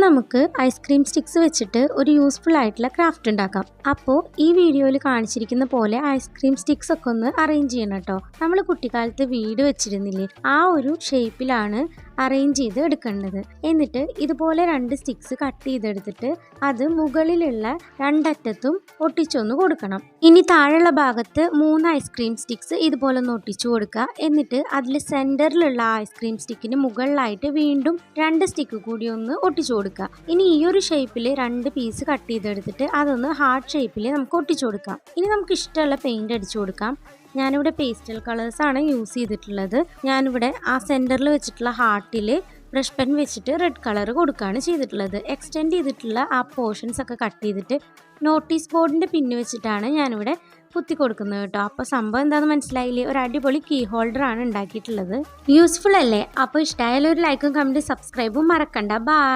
നമുക്ക് ice cream sticks വെച്ചിട്ട് ഒരു യൂസ്ഫുൾ ആയിട്ടുള്ള ക്രാഫ്റ്റ് ഉണ്ടാക്കാം. അപ്പോൾ ഈ വീഡിയോയിൽ കാണിച്ചിരിക്കുന്ന പോലെ ഐസ്ക്രീം സ്റ്റിക്സ് ഒക്കെ ഒന്ന് അറേഞ്ച് ചെയ്യണം കേട്ടോ. നമ്മൾ കുട്ടിക്കാലത്ത് വീട് വെച്ചിരുന്നില്ലേ, ആ ഒരു ഷേപ്പിലാണ് അറേഞ്ച് ചെയ്ത് എടുക്കേണ്ടത്. എന്നിട്ട് ഇതുപോലെ 2 സ്റ്റിക്സ് കട്ട് ചെയ്തെടുത്തിട്ട് അത് മുകളിലുള്ള 2 അറ്റത്തും ഒട്ടിച്ചൊന്ന് കൊടുക്കണം. ഇനി താഴെയുള്ള ഭാഗത്ത് 3 ഐസ്ക്രീം സ്റ്റിക്സ് ഇതുപോലെ ഒന്ന് ഒട്ടിച്ചു കൊടുക്കുക. എന്നിട്ട് അതിൽ സെന്ററിലുള്ള ഐസ്ക്രീം സ്റ്റിക്കിന് മുകളിലായിട്ട് വീണ്ടും 2 സ്റ്റിക്ക് കൂടി ഒന്ന് ഒട്ടിച്ചു കൊടുക്കുക. ഇനി ഈ ഒരു ഷേപ്പിൽ 2 പീസ് കട്ട് ചെയ്തെടുത്തിട്ട് അതൊന്ന് ഹാർട്ട് ഷേപ്പിൽ നമുക്ക് ഒട്ടിച്ചു കൊടുക്കാം. ഇനി നമുക്ക് ഇഷ്ടമുള്ള പെയിന്റ് അടിച്ചു കൊടുക്കാം. ഞാനിവിടെ പേസ്റ്റൽ കളേഴ്സാണ് യൂസ് ചെയ്തിട്ടുള്ളത്. ഞാനിവിടെ ആ സെൻറ്ററിൽ വെച്ചിട്ടുള്ള ഹാർട്ടിൽ ബ്രഷ് പെൻ വെച്ചിട്ട് റെഡ് കളർ കൊടുക്കുകയാണ് ചെയ്തിട്ടുള്ളത്. എക്സ്റ്റെൻഡ് ചെയ്തിട്ടുള്ള ആ പോർഷൻസ് ഒക്കെ കട്ട് ചെയ്തിട്ട് നോട്ടീസ് ബോർഡിൻ്റെ പിന്ന് വെച്ചിട്ടാണ് ഞാനിവിടെ കുത്തി കൊടുക്കുന്നത് കേട്ടോ. അപ്പോൾ സംഭവം എന്താണെന്ന് മനസ്സിലായില്ലേ? ഒരു അടിപൊളി കീ ഹോൾഡറാണ് ഉണ്ടാക്കിയിട്ടുള്ളത്. യൂസ്ഫുൾ അല്ലേ? അപ്പോൾ ഇഷ്ടമായാലും ഒരു ലൈക്കും കമൻറ്റും സബ്സ്ക്രൈബും മറക്കണ്ട. ബൈ.